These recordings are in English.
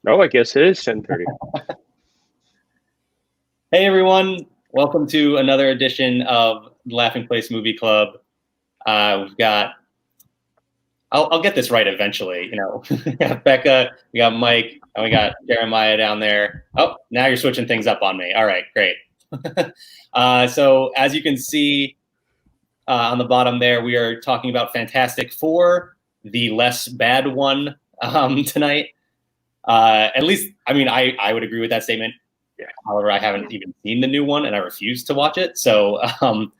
No, I guess it is 10:30. Hey everyone, welcome to another edition of the Laughing Place Movie Club. We've got, I'll get this right eventually, we got Becca, we got Mike, and we got Jeremiah down there. Oh, now you're switching things up on me. All right, great. So as you can see on the bottom there, we are talking about Fantastic Four, the less bad one tonight. At least, I would agree with that statement. Yeah. However, I haven't even seen the new one, and I refuse to watch it. So, it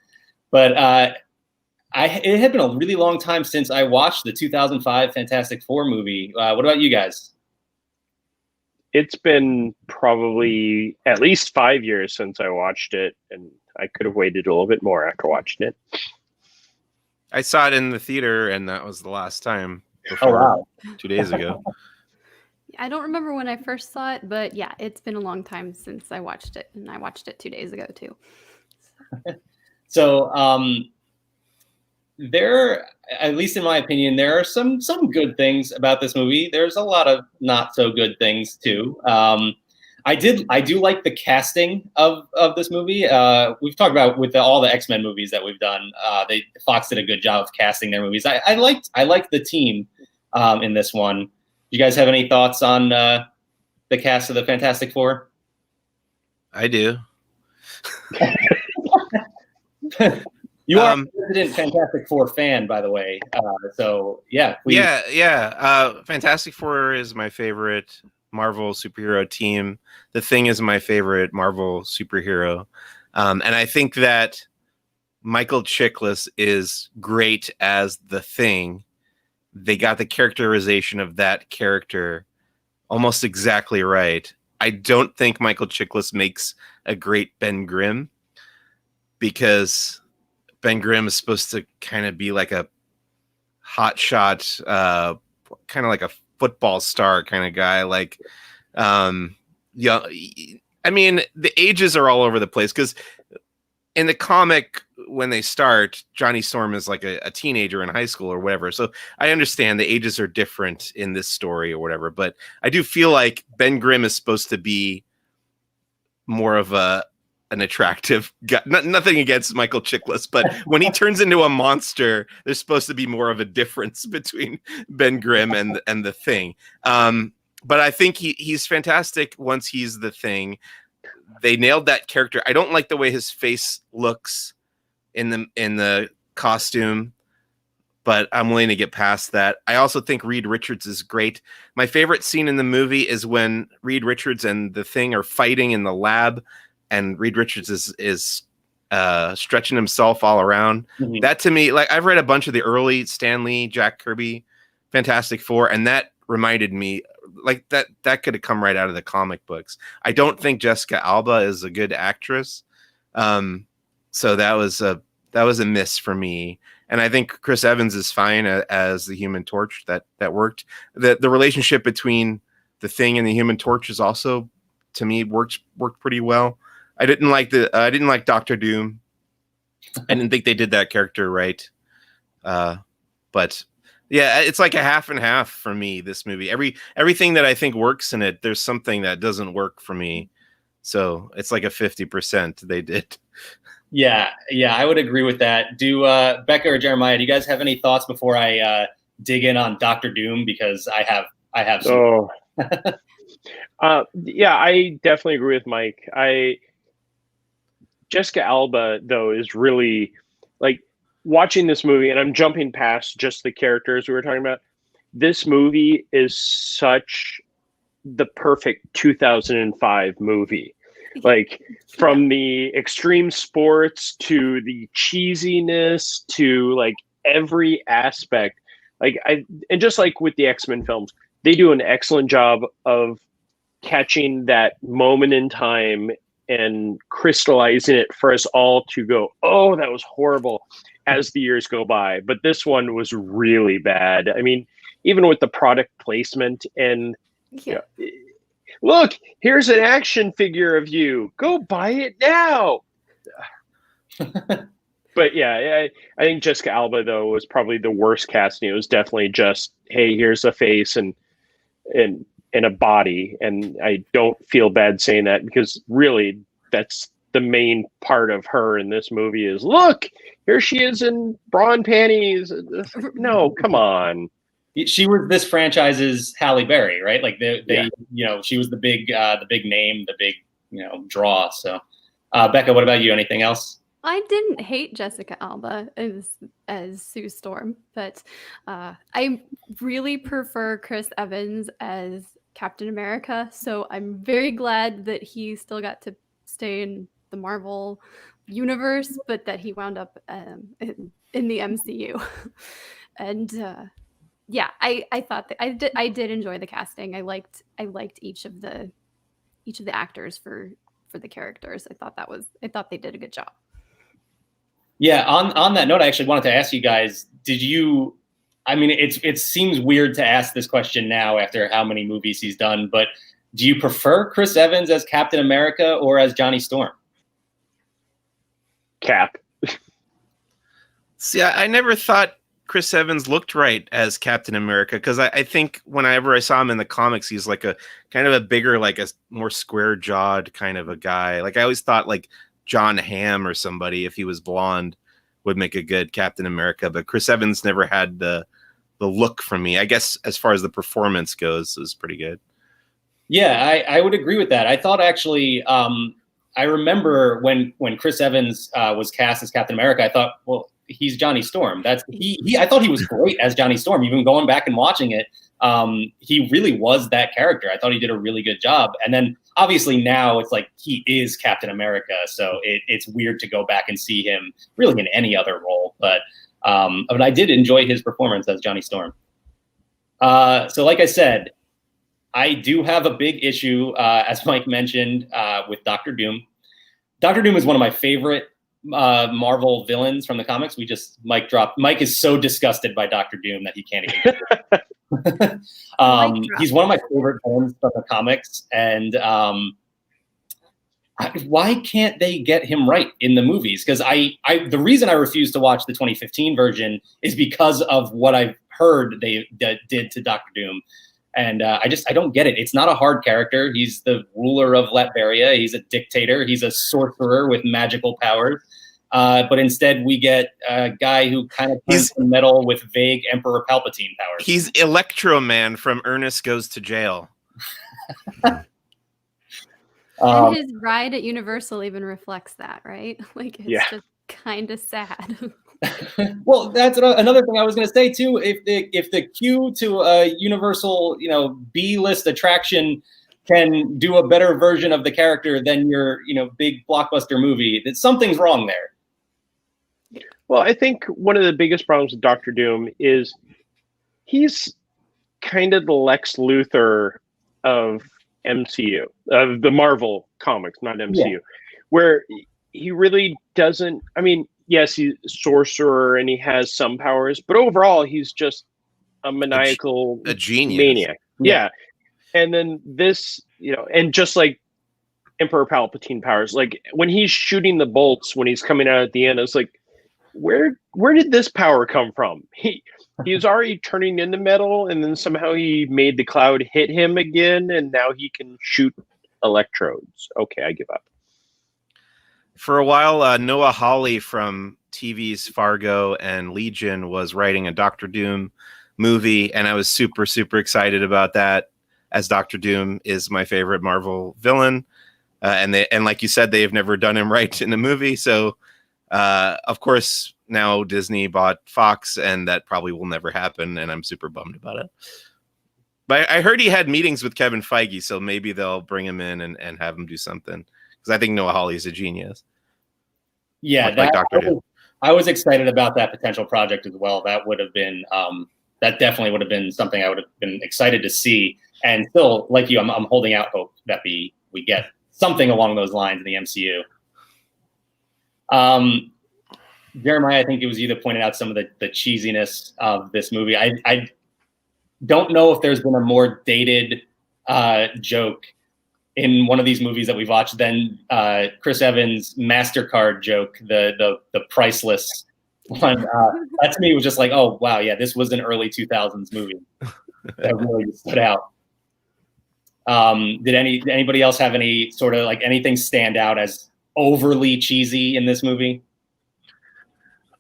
had been a really long time since I watched the 2005 Fantastic Four movie. What about you guys? It's been probably at least 5 years since I watched it, and I could have waited a little bit more after watching it. I saw it in the theater, and that was the last time. Oh, wow. 2 days ago. I don't remember when I first saw it, but yeah, it's been a long time since I watched it, and I watched it 2 days ago too. So, there, at least in my opinion, there are some good things about this movie. There's a lot of not so good things too. I do like the casting of this movie. We've talked about with all the X-Men movies that we've done. Fox did a good job of casting their movies. I liked the team in this one. You guys have any thoughts on the cast of the Fantastic Four? I do. You are a resident Fantastic Four fan, by the way. So yeah, please. Yeah. Fantastic Four is my favorite Marvel superhero team. The Thing is my favorite Marvel superhero, and I think that Michael Chiklis is great as the Thing. They got the characterization of that character almost exactly right. I don't think Michael Chiklis makes a great Ben Grimm, because Ben Grimm is supposed to kind of be like a hotshot, kind of like a football star kind of guy. Like, yeah, I mean, the ages are all over the place, because in the comic, when they start, Johnny Storm is like a teenager in high school or whatever. So I understand the ages are different in this story or whatever, but I do feel like Ben Grimm is supposed to be more of an attractive guy. Nothing against Michael Chiklis, but when he turns into a monster, there's supposed to be more of a difference between Ben Grimm and the Thing. But I think he's fantastic once he's the Thing. They nailed that character. I don't like the way his face looks in the costume, but I'm willing to get past that. I also think Reed Richards is great. My favorite scene in the movie is when Reed Richards and the Thing are fighting in the lab, and Reed Richards is stretching himself all around. Mm-hmm. That, to me, like, I've read a bunch of the early Stan Lee, Jack Kirby Fantastic Four, and that reminded me, like, that could have come right out of the comic books. I don't think Jessica Alba is a good actress, so that was a miss for me. And I think Chris Evans is fine as the Human Torch. That worked. The relationship between the Thing and the Human Torch is also, to me, worked pretty well. I didn't like Doctor Doom. I didn't think they did that character right. But yeah, it's like a half and half for me, this movie. Everything that I think works in it, there's something that doesn't work for me. So it's like a 50% they did. Yeah, I would agree with that. Do Becca or Jeremiah, do you guys have any thoughts before I dig in on Doctor Doom? Because I have some. Yeah, I definitely agree with Mike. Jessica Alba, though, is really, like, watching this movie, and I'm jumping past just the characters we were talking about. This movie is such the perfect 2005 movie. Like, from the extreme sports to the cheesiness to, like, every aspect. Like, and just like with the X-Men films, they do an excellent job of catching that moment in time and crystallizing it for us all to go, oh, that was horrible, as the years go by. But this one was really bad. I mean, even with the product placement and, you know, look, here's an action figure of you. Go buy it now. But yeah, I think Jessica Alba, though, was probably the worst casting. It was definitely just, hey, here's a face and in a body, and I don't feel bad saying that because really that's the main part of her in this movie is look, here she is in bra and panties. No, come on. She was this franchise's Halle Berry, right? Like she was the big name, the big, draw. So, Becca, what about you? Anything else? I didn't hate Jessica Alba as Sue Storm, but I really prefer Chris Evans as Captain America. So I'm very glad that he still got to stay in the Marvel universe, but that he wound up in the MCU. And I thought that I did enjoy the casting. I liked each of the actors for the characters. I thought they did a good job. Yeah, on that note, I actually wanted to ask you guys, it seems weird to ask this question now after how many movies he's done, but do you prefer Chris Evans as Captain America or as Johnny Storm? Cap. See, I never thought Chris Evans looked right as Captain America because I think whenever I saw him in the comics, he's like a kind of a bigger, like a more square jawed kind of a guy. Like I always thought like John Hamm or somebody, if he was blonde, would make a good Captain America. But Chris Evans never had the look for me. I guess as far as the performance goes, it was pretty good. Yeah, I would agree with that. I thought actually, I remember when Chris Evans was cast as Captain America, I thought, well, he's Johnny Storm. I thought he was great as Johnny Storm. Even going back and watching it, he really was that character. I thought he did a really good job. And then obviously now it's like he is Captain America, so it's weird to go back and see him really in any other role. But I did enjoy his performance as Johnny Storm. So like I said, I do have a big issue, as Mike mentioned, with Doctor Doom. Doctor Doom is one of my favorite Marvel villains from the comics. Mike dropped. Mike is so disgusted by Doctor Doom that he can't even. He's one of my favorite villains from the comics, and why can't they get him right in the movies? Because the reason I refuse to watch the 2015 version is because of what I've heard they did to Doctor Doom. And I don't get it. It's not a hard character. He's the ruler of Latveria. He's a dictator. He's a sorcerer with magical powers. But instead, we get a guy who kind of turns to metal with vague Emperor Palpatine powers. He's Electro Man from Ernest Goes to Jail. And his ride at Universal even reflects that, right? Like, it's just kind of sad. Well, that's another thing I was going to say too. If the queue to a Universal, B-list attraction can do a better version of the character than your, big blockbuster movie, that something's wrong there. Well, I think one of the biggest problems with Doctor Doom is he's kind of the Lex Luthor of MCU, of the Marvel comics, not MCU, where he really doesn't. I mean, yes, he's a sorcerer and he has some powers, but overall he's just a maniacal a genius maniac. Yeah. And then this, and just like Emperor Palpatine powers, like when he's shooting the bolts, when he's coming out at the end, it's like, where did this power come from? He was already turning into metal, and then somehow he made the cloud hit him again, and now he can shoot electrodes. Okay, I give up. For a while, Noah Hawley from TV's Fargo and Legion was writing a Doctor Doom movie, and I was super, super excited about that, as Doctor Doom is my favorite Marvel villain. And like you said, they have never done him right in the movie. So, of course, now Disney bought Fox, and that probably will never happen, and I'm super bummed about it. But I heard he had meetings with Kevin Feige, so maybe they'll bring him in and have him do something. Because I think Noah Hawley is a genius. Yeah, like Dr. Doom. I was excited about that potential project as well. That would have been, that definitely would have been something I would have been excited to see. And still, like you, I'm holding out hope that we get something along those lines in the MCU. Jeremiah, I think it was you that pointed out some of the cheesiness of this movie. I don't know if there's been a more dated joke in one of these movies that we've watched than Chris Evans' MasterCard joke, the priceless one. That to me was just like, oh wow, yeah, this was an early 2000s movie. That really stood out. Did anybody else have any sort of like anything stand out as overly cheesy in this movie?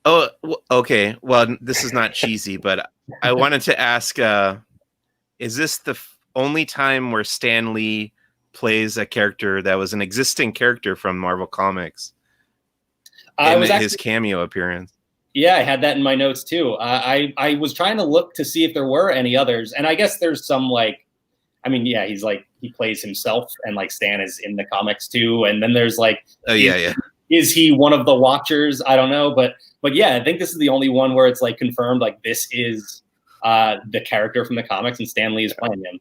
Oh, okay. Well, this is not cheesy, but I wanted to ask: is this the only time where Stan Lee plays a character that was an existing character from Marvel Comics in his cameo appearance? Yeah, I had that in my notes too. I was trying to look to see if there were any others, and I guess there's some like, I mean, yeah, he's like he plays himself, and like Stan is in the comics too, and then there's like, is he one of the Watchers? I don't know, but yeah, I think this is the only one where it's like confirmed, like this is the character from the comics, and Stan Lee is playing him.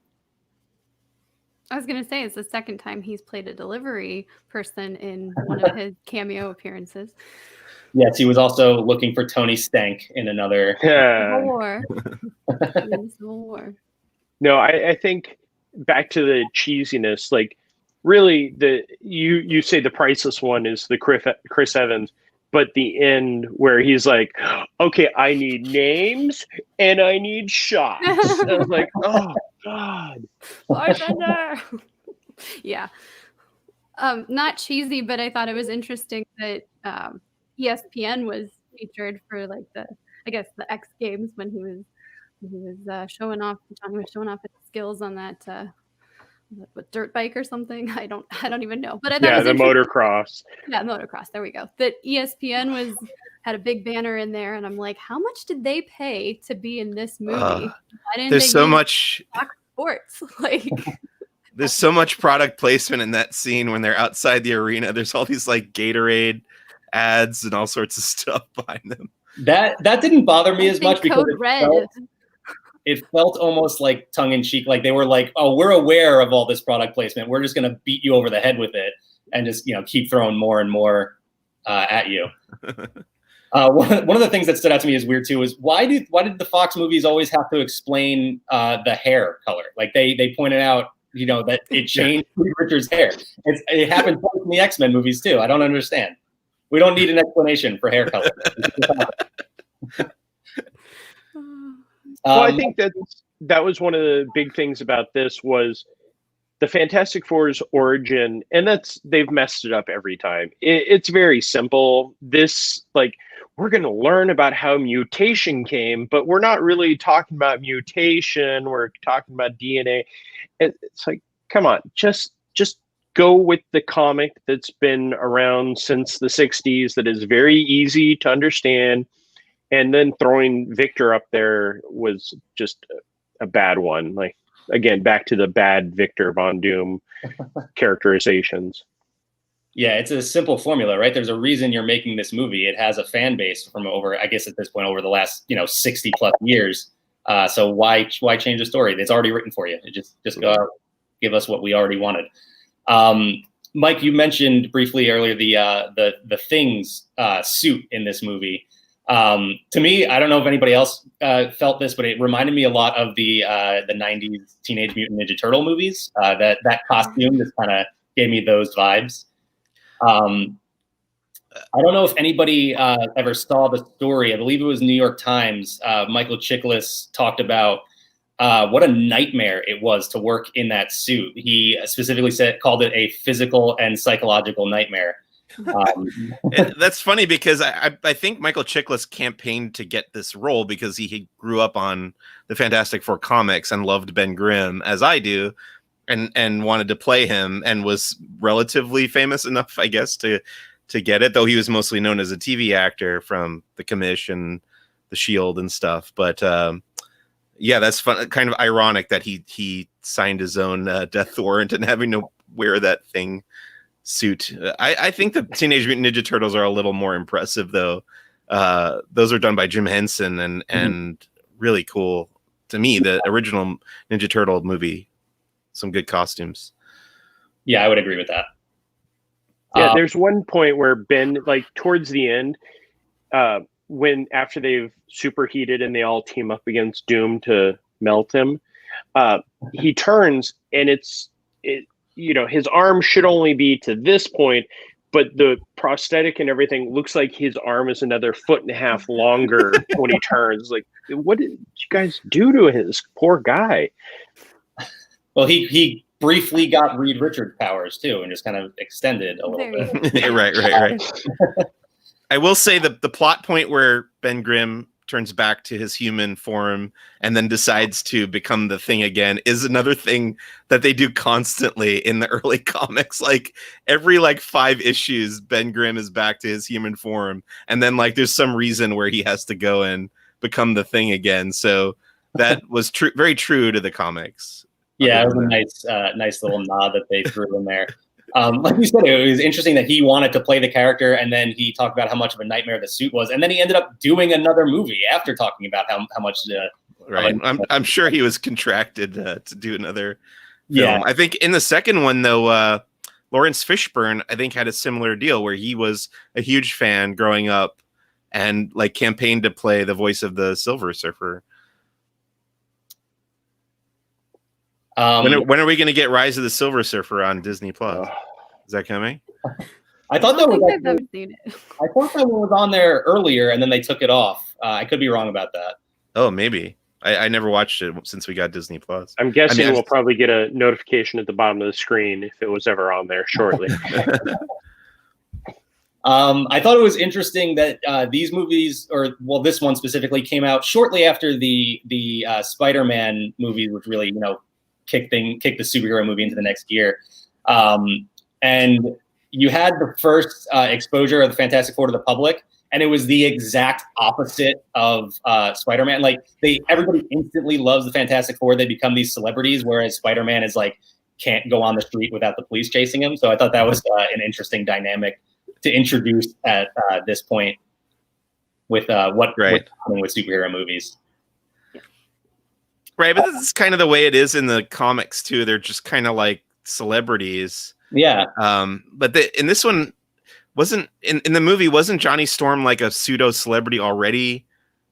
I was gonna say it's the second time he's played a delivery person in one of his cameo appearances. Yes, he was also looking for Tony Stank in another Civil War. Civil War. No, I think back to the cheesiness, like really you say the priceless one is the Chris Evans, but the end where he's like, okay, I need names and I need shots. And I was like, oh God. Bartender. Yeah. Not cheesy, but I thought it was interesting that ESPN was featured for like the X Games when he was showing off. Johnny was showing off his skills on that dirt bike or something. I don't even know. But I thought it was the motocross. Yeah, motocross. There we go. That ESPN had a big banner in there, and I'm like, how much did they pay to be in this movie? Why didn't there's so much sports like. There's so much product placement in that scene when they're outside the arena. There's all these like Gatorade ads and all sorts of stuff behind them. That didn't bother me as much because it felt almost like tongue in cheek. Like they were like, "Oh, we're aware of all this product placement. We're just going to beat you over the head with it and just keep throwing more and more at you." One of the things that stood out to me as weird too is why did the Fox movies always have to explain the hair color? Like they pointed out, that it changed Richard's hair. It happened in the X-Men movies too. I don't understand. We don't need an explanation for hair color. Well, I think that was one of the big things about this was the Fantastic Four's origin, and they've messed it up every time. It's very simple. This, like, we're going to learn about how mutation came, but we're not really talking about mutation. We're talking about DNA. It's like, come on, just go with the comic that's been around since the 60s that is very easy to understand. And then throwing Victor up there was just a bad one. Like, again, back to the bad Victor Von Doom characterizations. Yeah, it's a simple formula, right? There's a reason you're making this movie. It has a fan base from over, I guess at this point, over the last 60 plus years. So why change the story? It's already written for you. Just go out, give us what we already wanted. Mike, you mentioned briefly earlier the Thing's suit in this movie. To me, I don't know if anybody else felt this, but it reminded me a lot of the 90s Teenage Mutant Ninja Turtle movies. That costume just kind of gave me those vibes. I don't know if anybody ever saw the story. I believe it was New York Times. Michael Chiklis talked about what a nightmare it was to work in that suit. He specifically called it a physical and psychological nightmare. That's funny because I think Michael Chiklis campaigned to get this role because he grew up on the Fantastic Four comics and loved Ben Grimm, as I do, and wanted to play him and was relatively famous enough, I guess, to get it, though he was mostly known as a TV actor from The Commission, The Shield and stuff. But yeah, that's fun. Kind of ironic that he signed his own death warrant and having to wear that Thing suit. I think the Teenage Mutant Ninja Turtles are a little more impressive, though. Those are done by Jim Henson and really cool to me. The original Ninja Turtle movie, some good costumes. Yeah, I would agree with that. Yeah, there's one point where Ben, like towards the end, when after they've superheated and they all team up against Doom to melt him, he turns and his arm should only be to this point, but the prosthetic and everything looks like his arm is another 1.5 feet longer when he turns. Like, what did you guys do to his poor guy? Well, he briefly got Reed Richards powers too, and just kind of extended a little bit. Right. I will say that the plot point where Ben Grimm turns back to his human form and then decides to become the Thing again is another thing that they do constantly in the early comics. Like every 5 issues, Ben Grimm is back to his human form, and then there's some reason where he has to go and become the Thing again. So that was very true to the comics. Yeah, it was a nice little nod that they threw in there. Like you said, it was interesting that he wanted to play the character, and then he talked about how much of a nightmare the suit was, and then he ended up doing another movie after talking about how much. Right, I'm sure he was contracted to do another film. Yeah, I think in the second one though, Lawrence Fishburne I think had a similar deal where he was a huge fan growing up and campaigned to play the voice of the Silver Surfer. When are we going to get Rise of the Silver Surfer on Disney Plus? Is that coming? I thought that was. I've never seen it. I thought that one was on there earlier, and then they took it off. I could be wrong about that. Oh, maybe. I never watched it since we got Disney Plus. I'm guessing we'll probably get a notification at the bottom of the screen if it was ever on there shortly. I thought it was interesting that these movies, this one specifically, came out shortly after the Spider-Man movies, which really kick the superhero movie into the next gear. And you had the first exposure of the Fantastic Four to the public, and it was the exact opposite of Spider-Man. Everybody instantly loves the Fantastic Four. They become these celebrities, whereas Spider-Man is can't go on the street without the police chasing him. So I thought that was an interesting dynamic to introduce at this point with what's happening with superhero movies. Right, but this is kind of the way it is in the comics too. They're just kind of like celebrities. Yeah. But in this one, wasn't in the movie, wasn't Johnny Storm a pseudo celebrity already,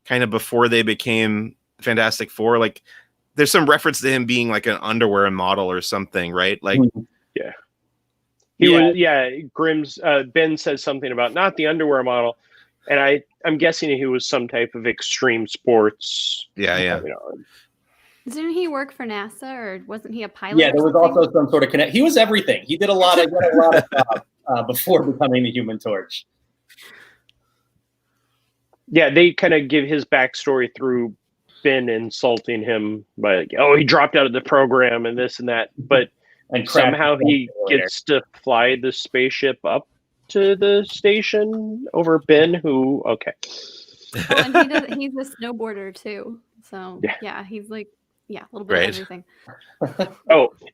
kind of before they became Fantastic Four? There's some reference to him being an underwear model or something, right? Yeah. He was. Yeah, Grimm's Ben says something about not the underwear model, and I'm guessing he was some type of extreme sports. Yeah. Didn't he work for NASA, or wasn't he a pilot? Yeah, there was also some sort of connect. He was everything. He did a lot of stuff before becoming the Human Torch. Yeah, they kind of give his backstory through Ben insulting him by he dropped out of the program and this and that, but somehow he gets to fly the spaceship up to the station over Ben, who and he's a snowboarder too, so yeah he's a little bit of everything.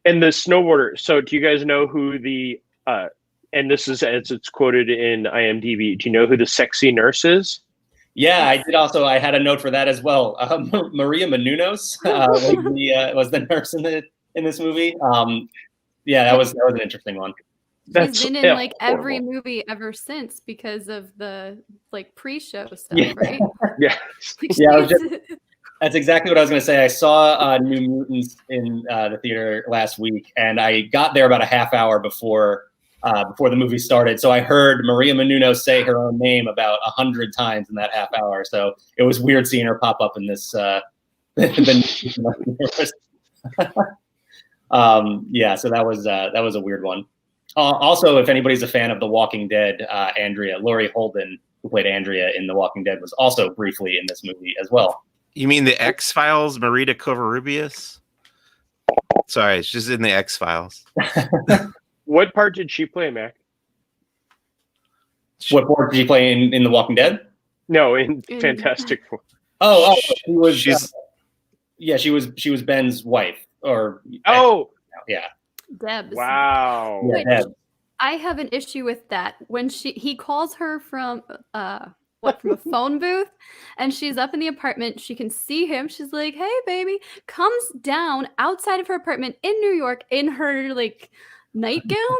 And the snowboarder. So do you guys know who the and this is as it's quoted in IMDb, do you know who the sexy nurse is? Yeah, I did also. I had a note for that as well. Maria Menounos was the nurse in this movie. That was an interesting one. She's been in every movie ever since because of the pre-show stuff, right? Yeah. That's exactly what I was going to say. I saw New Mutants in the theater last week, and I got there about a half hour before the movie started. So I heard Maria Menounos say her own name about 100 times in that half hour. So it was weird seeing her pop up in this. So that was a weird one. Also, if anybody's a fan of The Walking Dead, Laurie Holden, who played Andrea in The Walking Dead, was also briefly in this movie as well. You mean the X-Files, Marita Covarrubias? Sorry, it's just in the X-Files. What part did she play, Mac? What part did she play in The Walking Dead? No, in Fantastic Four. She was Ben's wife. Debs. Wow. Yeah, Debs. I have an issue with that. When he calls her from from a phone booth, and she's up in the apartment, she can see him. She's like, "Hey, baby," comes down outside of her apartment in New York in her nightgown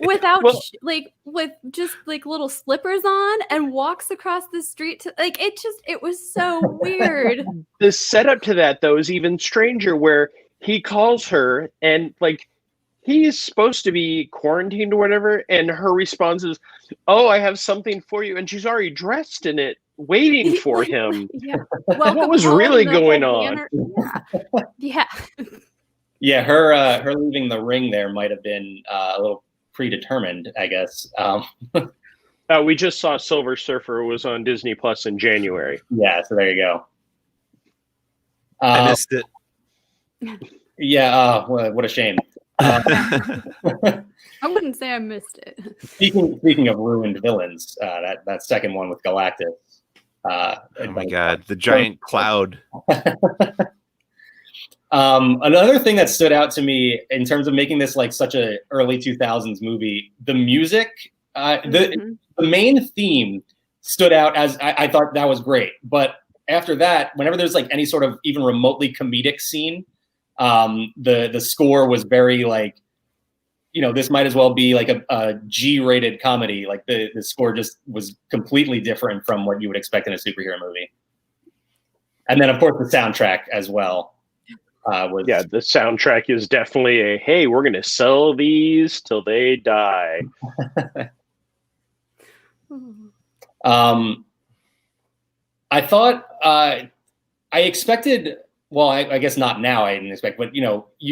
without with just little slippers on, and walks across the street to it was so weird. The setup to that though is even stranger, where he calls her and he's supposed to be quarantined or whatever, and her response is, "Oh, I have something for you," and she's already dressed in it, waiting for him. Yeah. What was really going on? Yeah. Yeah, her leaving the ring there might have been a little predetermined, I guess. We just saw Silver Surfer was on Disney Plus in January. Yeah, so there you go. I missed it. Yeah, what a shame. I wouldn't say I missed it. Speaking of ruined villains, that second one with Galactus. Oh my god, the giant cloud. Another thing that stood out to me in terms of making this like such a early 2000s movie, the music, the main theme stood out as I thought that was great. But after that, whenever there's like any sort of even remotely comedic scene, the score was very like, this might as well be like a G-rated comedy. Like the score just was completely different from what you would expect in a superhero movie. And then of course the soundtrack as well. The soundtrack is definitely a, hey, we're going to sell these till they die. I thought, I expected, well, I guess not now, I didn't expect, but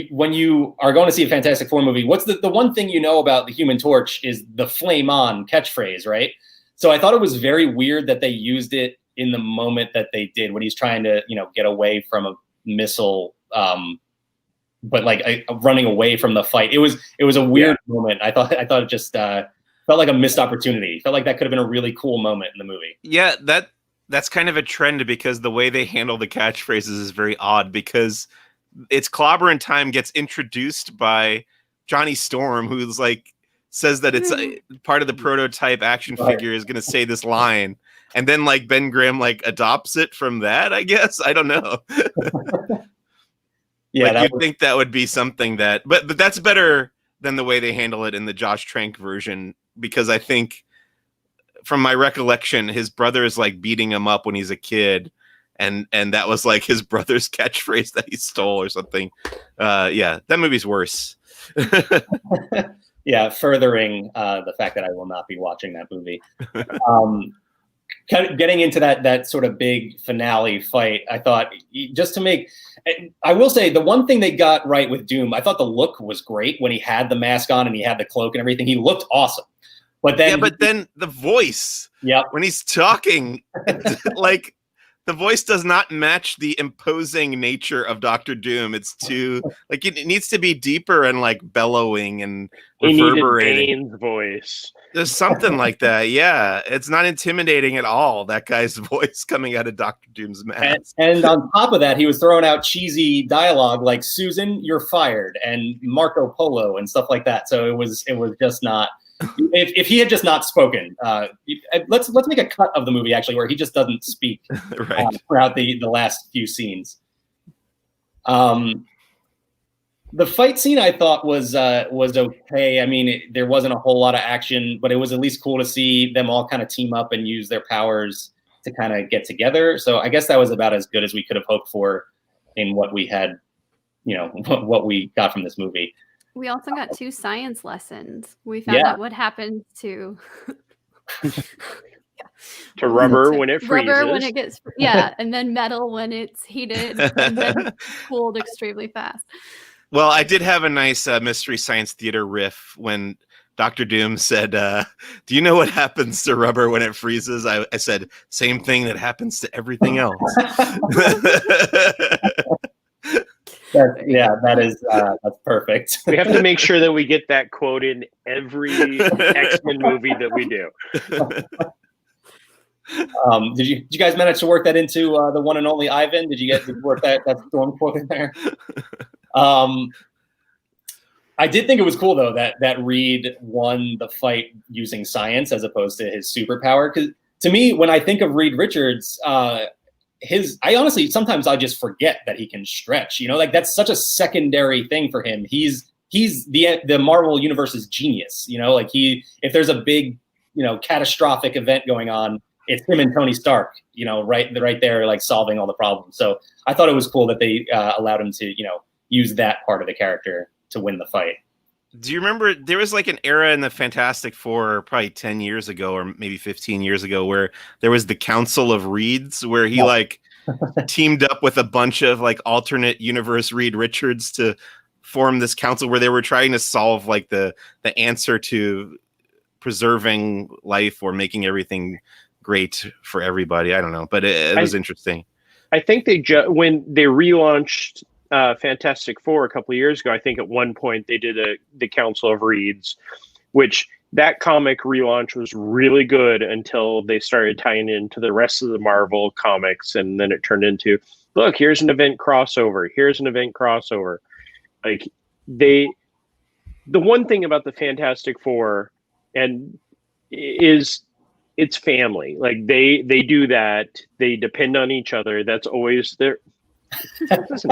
when you are going to see a Fantastic Four movie, what's the one thing you know about the Human Torch is the flame on catchphrase, right? So I thought it was very weird that they used it in the moment that they did when he's trying to, get away from a missile, but like running away from the fight. It was a weird moment. I thought it just felt like a missed opportunity. Felt like that could have been a really cool moment in the movie. Yeah, that's kind of a trend because the way they handle the catchphrases is very odd because it's Clobberin' Time gets introduced by Johnny Storm, who's like says that it's part of the prototype action figure is going to say this line. And then like Ben Grimm like adopts it from that, I guess. I don't know. Yeah, like you'd think that would be something that, but that's better than the way they handle it in the Josh Trank version, because I think from my recollection, his brother is like beating him up when he's a kid. And that was like his brother's catchphrase that he stole or something. Yeah, that movie's worse. Yeah, furthering the fact that I will not be watching that movie. Getting into that sort of big finale fight, I thought just to make, I will say the one thing they got right with Doom, I thought the look was great when he had the mask on and he had the cloak and everything. He looked awesome. But then the voice, yep, when he's talking, like the voice does not match the imposing nature of Dr. Doom. It's too like it needs to be deeper and like bellowing and reverberating. He needed Bane's voice. There's something like that. Yeah, it's not intimidating at all. That guy's voice coming out of Dr. Doom's mask. And on top of that, he was throwing out cheesy dialogue like "Susan, you're fired," and Marco Polo and stuff like that. So it was just not. If he had just not spoken, let's make a cut of the movie actually where he just doesn't speak right. Throughout the last few scenes. The fight scene I thought was okay. I mean, there wasn't a whole lot of action, but it was at least cool to see them all kind of team up and use their powers to kind of get together. So I guess that was about as good as we could have hoped for in what we had, what we got from this movie. We also got 2 science lessons. We found out what happens to rubber when it freezes. Rubber when it gets and then metal when it's heated and then cooled extremely fast. Well, I did have a nice Mystery Science Theater riff when Dr. Doom said, do you know what happens to rubber when it freezes? I said, same thing that happens to everything else. That's perfect. We have to make sure that we get that quote in every X-Men movie that we do. Did you guys manage to work that into the one and only Ivan? Did you work that Storm quote in there? I did think it was cool though that Reed won the fight using science as opposed to his superpower. Because to me, when I think of Reed Richards, I honestly sometimes I just forget that he can stretch. Like that's such a secondary thing for him. He's the Marvel Universe's genius. Like if there's a big catastrophic event going on, it's him and Tony Stark. Right there, like solving all the problems. So I thought it was cool that they allowed him to use that part of the character to win the fight. Do you remember there was like an era in the Fantastic Four probably 10 years ago or maybe 15 years ago where there was the Council of Reeds where he like teamed up with a bunch of like alternate universe Reed Richards to formed this council where they were trying to solve like the answer to preserving life or making everything great for everybody. I don't know, but it was interesting. I think when they relaunched Fantastic Four a couple of years ago, I think at one point they did the Council of Reeds, which that comic relaunch was really good until they started tying into the rest of the Marvel comics, and then it turned into, look, here's an event crossover. Here's an event crossover. Like the one thing about the Fantastic Four and is it's family. Like they do that. They depend on each other. That's always their. That's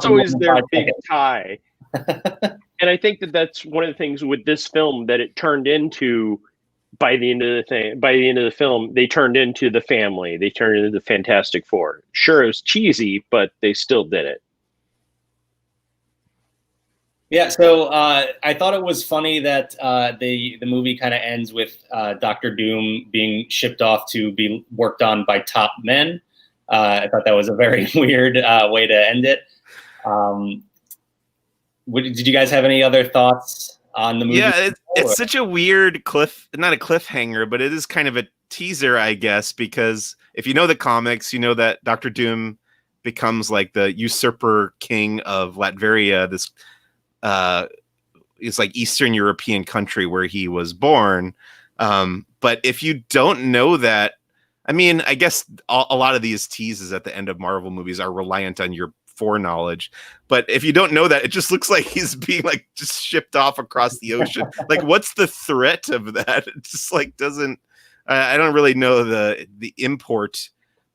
always their big tie. And I think that's one of the things with this film that it turned into. By the end of the film, they turned into the family. They turned into the Fantastic Four. Sure, it was cheesy, but they still did it. Yeah, so I thought it was funny that the movie kind of ends with Doctor Doom being shipped off to be worked on by top men. I thought that was a very weird way to end it. Did you guys have any other thoughts on the movie? Yeah, it's such a weird not a cliffhanger, but it is kind of a teaser, I guess, because if you know the comics, you know that Doctor Doom becomes like the usurper king of Latveria, this it's like Eastern European country where he was born. But if you don't know that, I mean, I guess a lot of these teases at the end of Marvel movies are reliant on your foreknowledge. But if you don't know that, it just looks like he's being like just shipped off across the ocean. Like, what's the threat of that? It just like doesn't. I don't really know the import.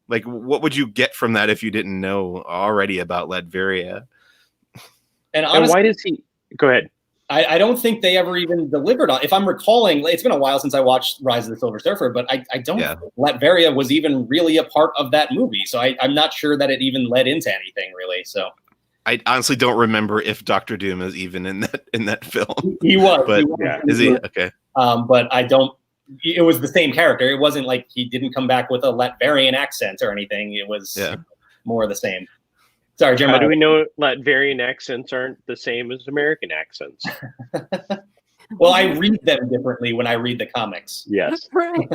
Like, what would you get from that if you didn't know already about Latveria? And honestly, why does he go ahead? I don't think they ever even delivered on. If I'm recalling, it's been a while since I watched Rise of the Silver Surfer, but I don't think Latveria was even really a part of that movie. So I'm not sure that it even led into anything really. So I honestly don't remember if Doctor Doom is even in that film. He was, but is he okay? But I don't. It was the same character. It wasn't like he didn't come back with a Latverian accent or anything. It was more of the same. Sorry, Jeremiah. How do we know Latvian accents aren't the same as American accents? Well, I read them differently when I read the comics. Yes. Right.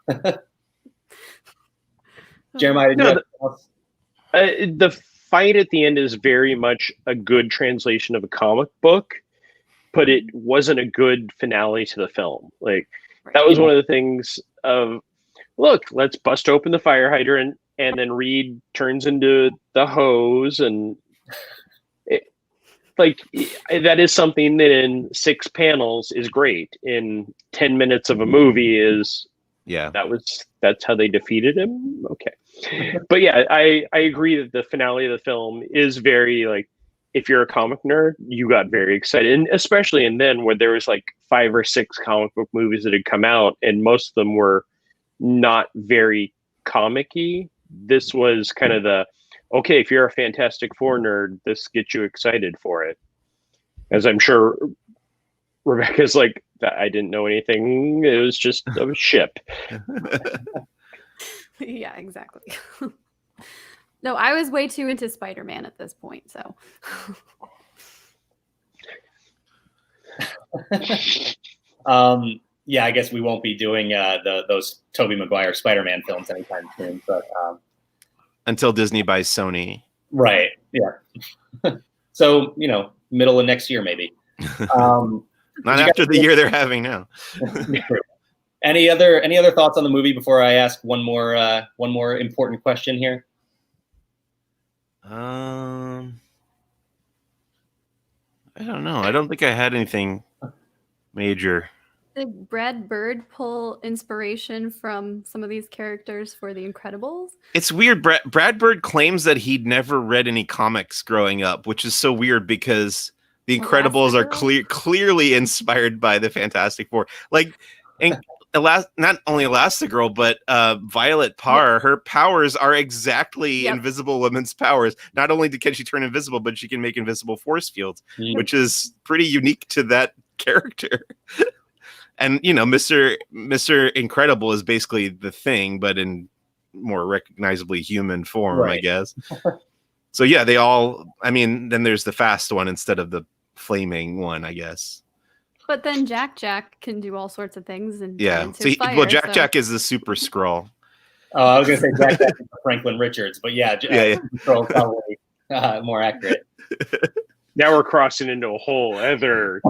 Yes. Jeremiah, the fight at the end is very much a good translation of a comic book, but it wasn't a good finale to the film. Like that was one of the things of, look, let's bust open the fire hydrant. And then Reed turns into the hose, and that is something that in 6 panels is great. In 10 minutes of a movie that's how they defeated him. Okay, but yeah, I agree that the finale of the film is very like, if you're a comic nerd, you got very excited, and especially then where there was like 5 or 6 comic book movies that had come out, and most of them were not very comic-y. This was kind of okay, if you're a Fantastic Four nerd, this gets you excited for it. As I'm sure Rebecca's like, I didn't know anything. It was just a ship. Yeah, exactly. No, I was way too into Spider-Man at this point, so. Yeah, I guess we won't be doing those Tobey Maguire Spider-Man films anytime soon, but until Disney buys Sony, right? Yeah. So middle of next year maybe. Not after the year they're having now. Any other thoughts on the movie before I ask one more important question here? I don't know. I don't think I had anything major. Did Brad Bird pull inspiration from some of these characters for The Incredibles? It's weird. Brad Bird claims that he'd never read any comics growing up, which is so weird because The Incredibles are clearly inspired by the Fantastic Four. Like, not only Elastigirl, but Violet Parr, her powers are exactly Invisible Woman's powers. Not only can she turn invisible, but she can make invisible force fields, which is pretty unique to that character. And Mr. Incredible is basically the Thing, but in more recognizably human form, right. I guess. So yeah, they all. I mean, then there's the fast one instead of the flaming one, I guess. But then Jack can do all sorts of things and turn Yeah. into fire. Well, Jack is the super Skrull. Oh, I was going to say Jack Jack Franklin Richards, but yeah, Skrull is probably more accurate. Now we're crossing into a whole other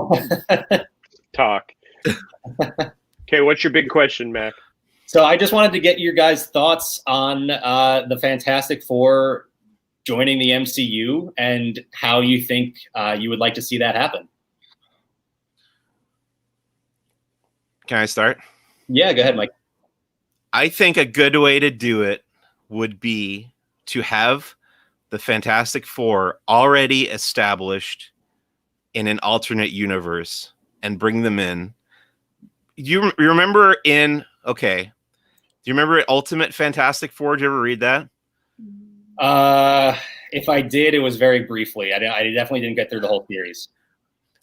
talk. Okay, what's your big question, Mac? So I just wanted to get your guys' thoughts on the Fantastic Four joining the MCU and how you think you would like to see that happen. Can I start? Yeah, go ahead, Mike. I think a good way to do it would be to have the Fantastic Four already established in an alternate universe and bring them in. You remember do you remember Ultimate Fantastic Four? Did you ever read that? If I did, it was very briefly. I definitely didn't get through the whole series.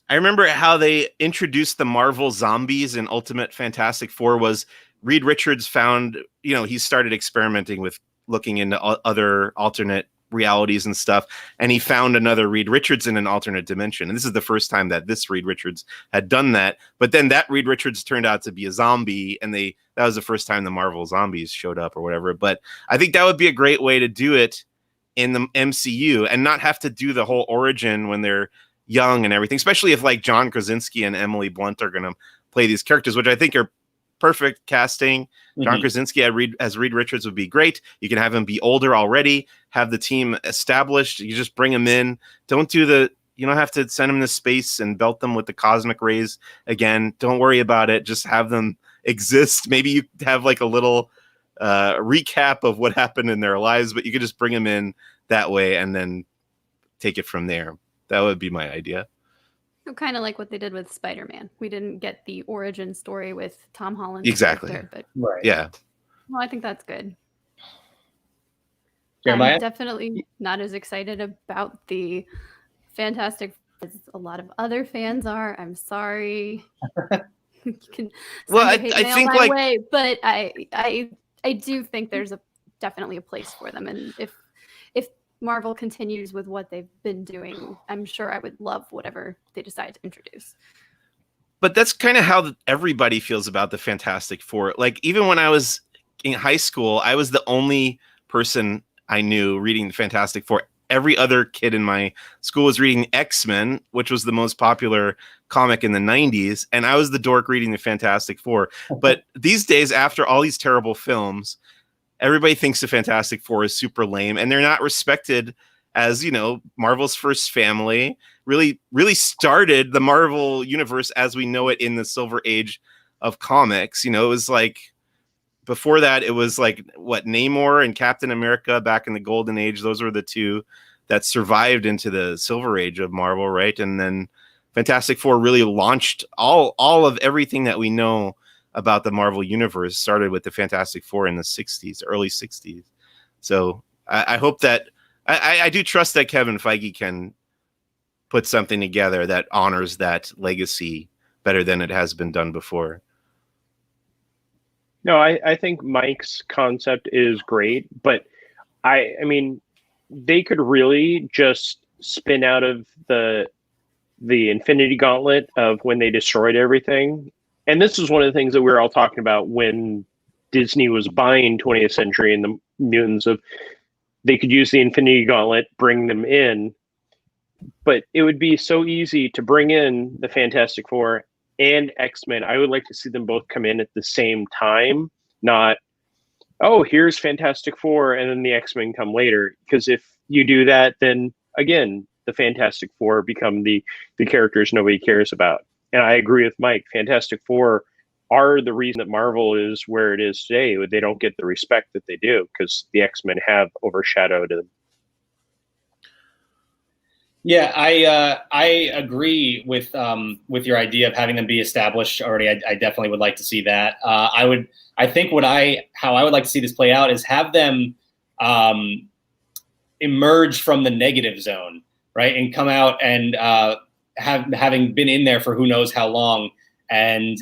I remember how they introduced the Marvel zombies in Ultimate Fantastic Four was Reed Richards found, he started experimenting with looking into other alternate realities and stuff, and he found another Reed Richards in an alternate dimension. And this is the first time that this Reed Richards had done that. But then that Reed Richards turned out to be a zombie, and that was the first time the Marvel zombies showed up or whatever. But I think that would be a great way to do it in the MCU and not have to do the whole origin when they're young and everything, especially if like John Krasinski and Emily Blunt are going to play these characters, which I think are perfect casting. John Krasinski as Reed Richards would be great. You can have him be older already, have the team established. You just bring him in. You don't have to send him to space and belt them with the cosmic rays again. Don't worry about it. Just have them exist. Maybe you have like a little recap of what happened in their lives, but you could just bring them in that way and then take it from there. That would be my idea. Kind of like what they did with Spider-Man. We didn't get the origin story with Tom Holland. Exactly. But right. Yeah. Well, I think that's good. Jeremiah? I'm definitely not as excited about the Fantastic as a lot of other fans are. I'm sorry. You can I think my way, but I do think there's definitely a place for them, and if Marvel continues with what they've been doing, I'm sure I would love whatever they decide to introduce. But that's kind of how everybody feels about the Fantastic Four. Like, even when I was in high school, I was the only person I knew reading the Fantastic Four. Every other kid in my school was reading X-Men, which was the most popular comic in the 90s. And I was the dork reading the Fantastic Four. But these days, after all these terrible films, everybody thinks the Fantastic Four is super lame, and they're not respected as, Marvel's first family. Really started the Marvel universe as we know it in the Silver Age of comics. It was like, before that, it was like, Namor and Captain America back in the Golden Age. Those were the two that survived into the Silver Age of Marvel, right? And then Fantastic Four really launched all of everything that we know about the Marvel universe. Started with the Fantastic Four in the 60s, early 60s. So I hope that I do trust that Kevin Feige can put something together that honors that legacy better than it has been done before. No, I think Mike's concept is great, but I mean, they could really just spin out of the Infinity Gauntlet of when they destroyed everything. And this is one of the things that we were all talking about when Disney was buying 20th Century and the mutants, of they could use the Infinity Gauntlet, bring them in. But it would be so easy to bring in the Fantastic Four and X-Men. I would like to see them both come in at the same time, not, oh, here's Fantastic Four and then the X-Men come later. Because if you do that, then again, the Fantastic Four become the characters nobody cares about. And I agree with Mike. Fantastic Four are the reason that Marvel is where it is today. They don't get the respect that they do because the X-Men have overshadowed them. Yeah, I agree with your idea of having them be established already. I definitely would like to see that. How I would like to see this play out is have them emerge from the negative zone, right, and come out and having been in there for who knows how long, and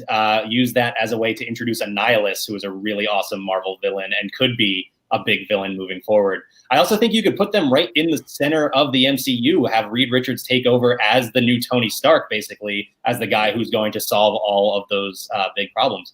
use that as a way to introduce Annihilus, who is a really awesome Marvel villain and could be a big villain moving forward. I also think you could put them right in the center of the MCU, have Reed Richards take over as the new Tony Stark, basically, as the guy who's going to solve all of those big problems.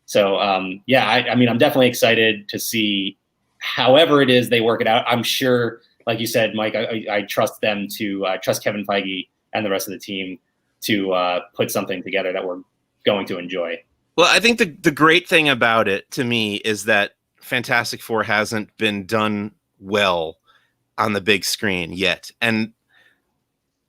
So, yeah, I mean, I'm definitely excited to see however it is they work it out. I'm sure, like you said, Mike, I trust them to trust Kevin Feige and the rest of the team to put something together that we're going to enjoy. Well, I think the great thing about it to me is that Fantastic Four hasn't been done well on the big screen yet. And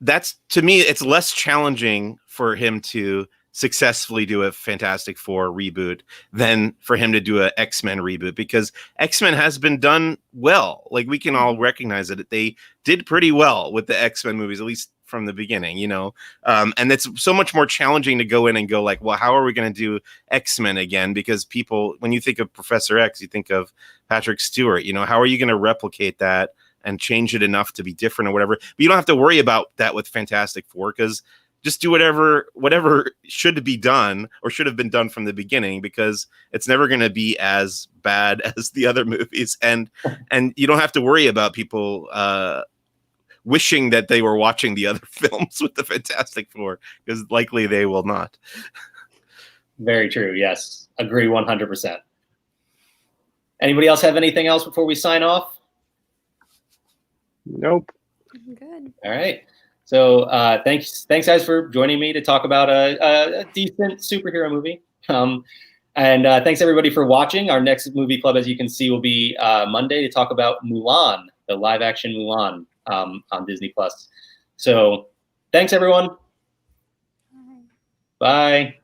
that's, to me, it's less challenging for him to successfully do a Fantastic Four reboot than for him to do a X-Men reboot, because X-Men has been done well. Like, we can all recognize it. They did pretty well with the X-Men movies, at least from the beginning, you know? And it's so much more challenging to go in and go like, well, how are we going to do X-Men again? Because people, when you think of Professor X, you think of Patrick Stewart, you know, how are you going to replicate that and change it enough to be different or whatever? But you don't have to worry about that with Fantastic Four, because just do whatever should be done or should have been done from the beginning, because it's never going to be as bad as the other movies. And you don't have to worry about people wishing that they were watching the other films with the Fantastic Four, because likely they will not. Very true. Yes. Agree 100%. Anybody else have anything else before we sign off? Nope. Good. All right. So thanks guys for joining me to talk about a decent superhero movie. And thanks everybody for watching. Our next movie club, as you can see, will be Monday to talk about Mulan, the live action Mulan on Disney+. So thanks everyone. Bye. Bye.